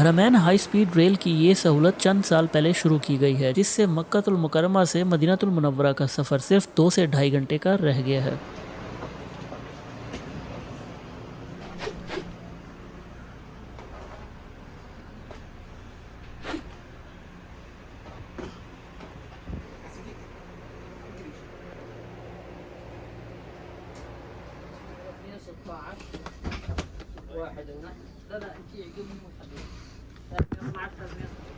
حرمین high speed rail کی یہ سہولت چند سال پہلے شروع کی گئی ہے، جس سے مکہ المکرمہ سے مدینہ المنورہ کا سفر صرف 2 سے 2.5 گھنٹے کا رہ گیا ہے۔ واحد هنا. لا انت يعجبني وحدين.